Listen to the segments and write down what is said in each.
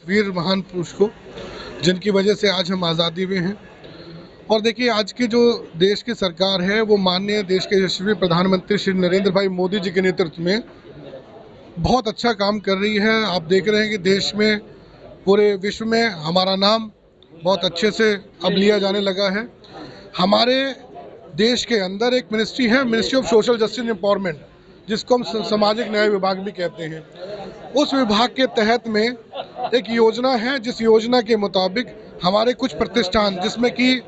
वीर महान पुरुष को, जिनकी वजह से आज हम आज़ादी में हैं। और देखिए, आज की जो देश की सरकार है वो माननीय देश के यशस्वी प्रधानमंत्री श्री नरेंद्र भाई मोदी जी के नेतृत्व में बहुत अच्छा काम कर रही है। आप देख रहे हैं कि देश में, पूरे विश्व में हमारा नाम बहुत अच्छे से अब लिया जाने लगा है। हमारे देश के अंदर एक मिनिस्ट्री है, ministry of social justice empowerment, जिसको हम सामाजिक न्याय विभाग भी कहते हैं। उस विभाग के तहत में एक योजना है, जिस योजना के मुताबिक हमारे कुछ प्रतिष्ठान, जिसमें कि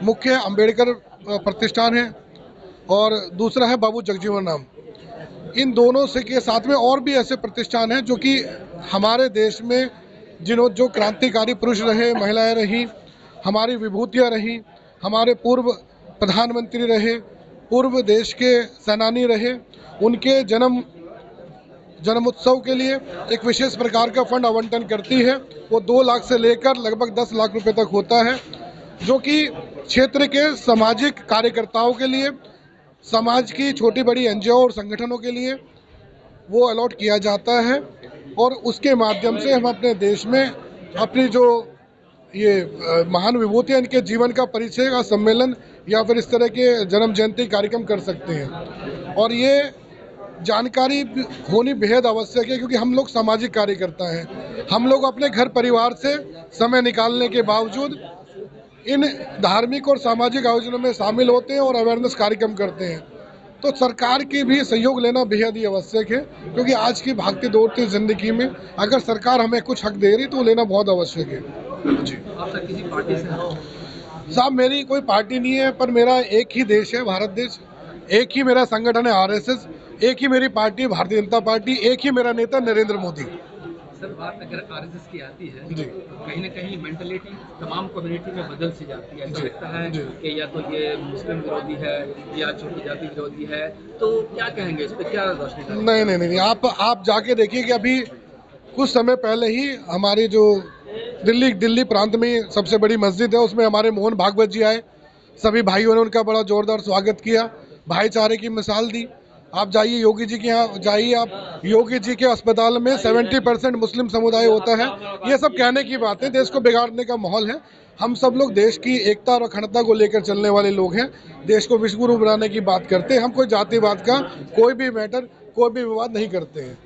मुख्य अंबेडकर प्रतिष्ठान है और दूसरा है बाबू जगजीवन राम, इन दोनों से के साथ में और भी ऐसे प्रतिष्ठान हैं जो कि हमारे देश में जो क्रांतिकारी पुरुष रहे, महिलाएं रहीं, हमारी विभूतियां रहीं, हमारे पूर्व प्रधानमंत्री रहे, पूर्व देश के सेनानी रहे, उनके जन्मोत्सव के लिए एक विशेष प्रकार का फंड आवंटन करती है। वो 2 लाख से लेकर लगभग 10 लाख रुपए तक होता है, जो कि क्षेत्र के सामाजिक कार्यकर्ताओं के लिए, समाज की छोटी बड़ी एनजीओ और संगठनों के लिए वो अलॉट किया जाता है। और उसके माध्यम से हम अपने देश में अपनी जो ये महान विभूतियाँ, इनके जीवन का परिचय का सम्मेलन या फिर इस तरह के जन्म जयंती कार्यक्रम कर सकते हैं। और ये जानकारी होनी बेहद आवश्यक है, क्योंकि हम लोग सामाजिक कार्यकर्ता हैं। हम लोग अपने घर परिवार से समय निकालने के बावजूद इन धार्मिक और सामाजिक आयोजनों में शामिल होते हैं और अवेयरनेस कार्यक्रम करते हैं। तो सरकार की भी सहयोग लेना बेहद ही आवश्यक है, क्योंकि आज की भागती दौड़ती जिंदगी में अगर सरकार हमें कुछ हक दे रही तो लेना बहुत आवश्यक है। जी। आप सर किसी पार्टी से हो? साहब, मेरी कोई पार्टी नहीं है, पर मेरा एक ही देश है, भारत देश। एक ही मेरा संगठन है आरएसएस, एक ही मेरी पार्टी है भारतीय जनता पार्टी, एक ही मेरा नेता नरेंद्र मोदी। सर, बात अगर आरएसएस की आती है जी, तो कहीं ना कहीं मेंटलिटी तमाम कम्युनिटी में बदल सी जाती है। ऐसा लगता है कि या तो ये मुस्लिम विरोधी है या छोटी जाति विरोधी है, तो क्या कहेंगे इस पर, क्या रोशनी डालेंगे? नहीं, आप जाके देखिए कि अभी कुछ समय पहले ही हमारी जो दिल्ली प्रांत में सबसे बड़ी मस्जिद है, उसमें हमारे मोहन भागवत जी आए। सभी भाइयों ने उनका बड़ा जोरदार स्वागत किया, भाईचारे की मिसाल दी। आप जाइए योगी जी के यहाँ जाइए, आप योगी जी के अस्पताल में 70% मुस्लिम समुदाय होता है। ये सब कहने की बात है, देश को बिगाड़ने का माहौल है। हम सब लोग देश की एकता और अखंडता को लेकर चलने वाले लोग हैं, देश को विश्व गुरु बनाने की बात करते हैं। हम कोई जातिवाद का कोई भी मैटर, कोई भी विवाद नहीं करते हैं।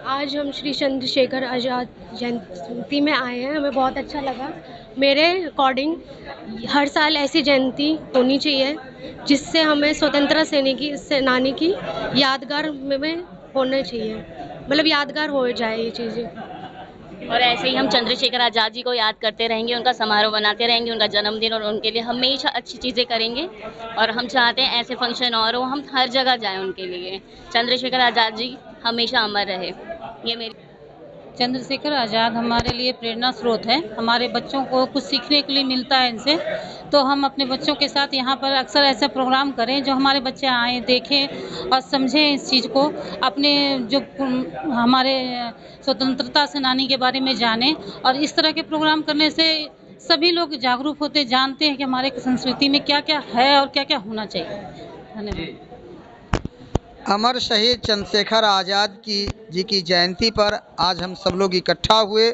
आज हम श्री चंद्रशेखर आज़ाद जयंती में आए हैं, हमें बहुत अच्छा लगा। मेरे अकॉर्डिंग हर साल ऐसी जयंती होनी चाहिए जिससे हमें स्वतंत्रता सेनानी की यादगार में होना चाहिए, मतलब यादगार हो जाए ये चीज़ें। और ऐसे ही हम चंद्रशेखर आज़ाद जी को याद करते रहेंगे, उनका समारोह मनाते रहेंगे, उनका जन्मदिन, और उनके लिए हमेशा अच्छी चीज़ें करेंगे। और हम चाहते हैं ऐसे फंक्शन और हो, हम हर जगह जाएं उनके लिए। चंद्रशेखर आज़ाद जी हमेशा अमर रहे। ये मेरी चंद्रशेखर आज़ाद हमारे लिए प्रेरणा स्रोत है। हमारे बच्चों को कुछ सीखने के लिए मिलता है इनसे, तो हम अपने बच्चों के साथ यहाँ पर अक्सर ऐसा प्रोग्राम करें जो हमारे बच्चे आएँ, देखें और समझें इस चीज़ को, अपने जो हमारे स्वतंत्रता सेनानी के बारे में जानें। और इस तरह के प्रोग्राम करने से सभी लोग जागरूक होते, जानते हैं कि हमारे संस्कृति में क्या क्या है और क्या क्या होना चाहिए। धन्यवाद। अमर शहीद चंद्रशेखर आज़ाद जी की जयंती पर आज हम सब लोग इकट्ठा हुए,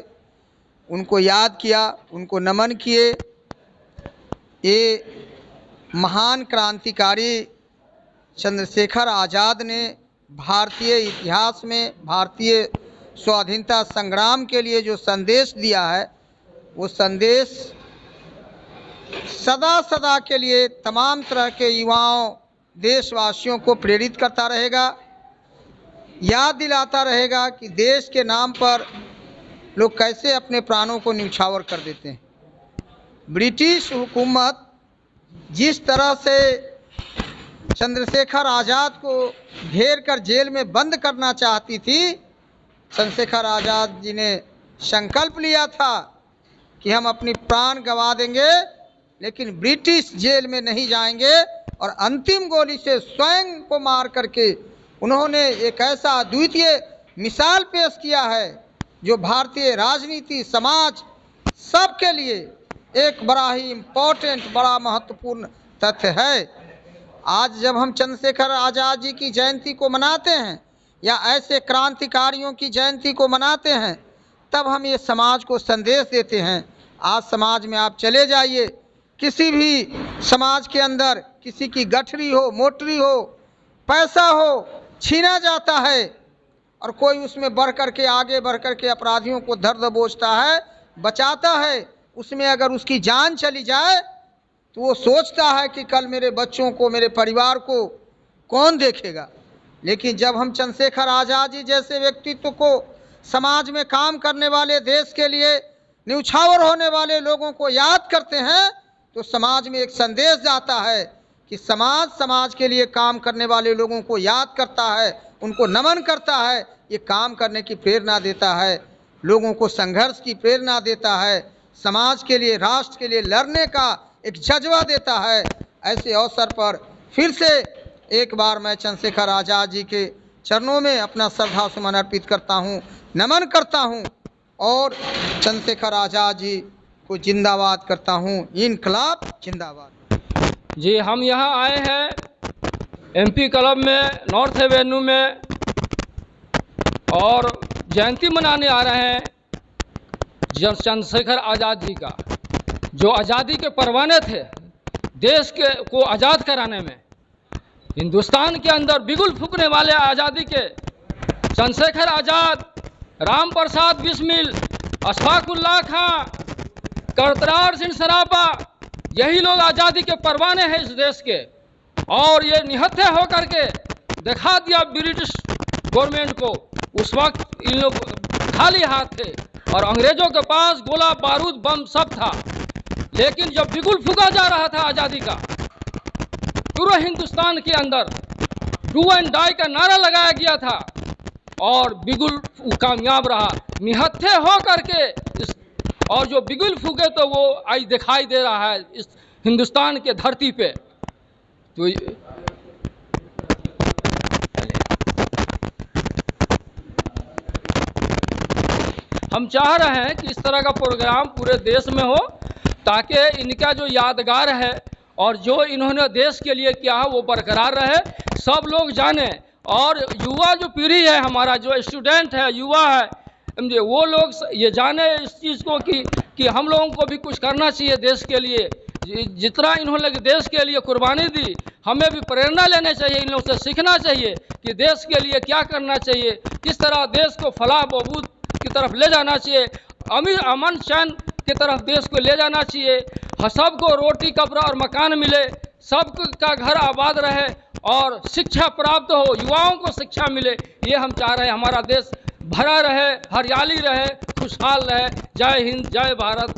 उनको याद किया, उनको नमन किए। ये महान क्रांतिकारी चंद्रशेखर आज़ाद ने भारतीय इतिहास में भारतीय स्वाधीनता संग्राम के लिए जो संदेश दिया है, वो संदेश सदा सदा के लिए तमाम तरह के युवाओं, देशवासियों को प्रेरित करता रहेगा, याद दिलाता रहेगा कि देश के नाम पर लोग कैसे अपने प्राणों को न्यौछावर कर देते हैं। ब्रिटिश हुकूमत जिस तरह से चंद्रशेखर आज़ाद को घेर कर जेल में बंद करना चाहती थी, चंद्रशेखर आज़ाद जी ने संकल्प लिया था कि हम अपनी प्राण गंवा देंगे लेकिन ब्रिटिश जेल में नहीं जाएंगे। और अंतिम गोली से स्वयं को मार करके उन्होंने एक ऐसा अद्वितीय मिसाल पेश किया है जो भारतीय राजनीति, समाज सबके लिए एक बड़ा ही इम्पोर्टेंट, बड़ा महत्वपूर्ण तथ्य है। आज जब हम चंद्रशेखर आज़ाद जी की जयंती को मनाते हैं, या ऐसे क्रांतिकारियों की जयंती को मनाते हैं, तब हम ये समाज को संदेश देते हैं। आज समाज में आप चले जाइए, किसी भी समाज के अंदर किसी की गठरी हो, मोटरी हो, पैसा हो, छीना जाता है और कोई उसमें बढ़ कर के आगे बढ़ कर के अपराधियों को धर दबोचता है, बचाता है। उसमें अगर उसकी जान चली जाए तो वो सोचता है कि कल मेरे बच्चों को, मेरे परिवार को कौन देखेगा। लेकिन जब हम चंद्रशेखर आज़ाद जी जैसे व्यक्तित्व को, समाज में काम करने वाले, देश के लिए न्यौछावर होने वाले लोगों को याद करते हैं, तो समाज में एक संदेश जाता है कि समाज के लिए काम करने वाले लोगों को याद करता है, उनको नमन करता है, ये काम करने की प्रेरणा देता है, लोगों को संघर्ष की प्रेरणा देता है, समाज के लिए, राष्ट्र के लिए लड़ने का एक जज्बा देता है। ऐसे अवसर पर फिर से एक बार मैं चंद्रशेखर आज़ाद जी के चरणों में अपना श्रद्धा सुमन अर्पित करता हूँ, नमन करता हूँ और चंद्रशेखर आज़ाद जी को जिंदाबाद करता हूँ। इनकलाब जिंदाबाद। जी, हम यहाँ आए हैं एमपी क्लब में, नॉर्थ एवेन्यू में, और जयंती मनाने आ रहे हैं चंद्रशेखर आज़ाद जी का, जो आज़ादी के परवाने थे देश के को आज़ाद कराने में। हिंदुस्तान के अंदर बिगुल फूंकने वाले आज़ादी के चंद्रशेखर आज़ाद, राम प्रसाद बिस्मिल, अशफाकुल्लाह खां, करतार सिंह सराफा, यही लोग आज़ादी के परवाने हैं इस देश के। और ये निहत्थे होकर के दिखा दिया ब्रिटिश गवर्नमेंट को। उस वक्त इन लोग खाली हाथ थे और अंग्रेजों के पास गोला बारूद बम सब था, लेकिन जब बिगुल फूंका जा रहा था आज़ादी का, पूरे हिंदुस्तान के अंदर डू एंड डाई का नारा लगाया गया था और बिगुल कामयाब रहा। निहत्थे हो करके और जो बिगुल फूके तो वो आज दिखाई दे रहा है इस हिंदुस्तान के धरती पे। तो हम चाह रहे हैं कि इस तरह का प्रोग्राम पूरे देश में हो, ताकि इनका जो यादगार है और जो इन्होंने देश के लिए किया है वो बरकरार रहे, सब लोग जाने। और युवा जो पीढ़ी है, हमारा जो स्टूडेंट है, युवा है, समझे, वो लोग ये जाने इस चीज़ को कि हम लोगों को भी कुछ करना चाहिए देश के लिए। जितना इन्होंने देश के लिए कुर्बानी दी, हमें भी प्रेरणा लेने चाहिए, इन लोगों से सीखना चाहिए कि देश के लिए क्या करना चाहिए, किस तरह देश को फलाह बहबूद की तरफ ले जाना चाहिए, अमन चैन की तरफ देश को ले जाना चाहिए। सबको रोटी कपड़ा और मकान मिले, सबका घर आबाद रहे और शिक्षा प्राप्त हो, युवाओं को शिक्षा मिले, ये हम चाह रहे हैं। हमारा देश भरा रहे, हरियाली रहे, खुशहाल रहे। जय हिंद, जय भारत।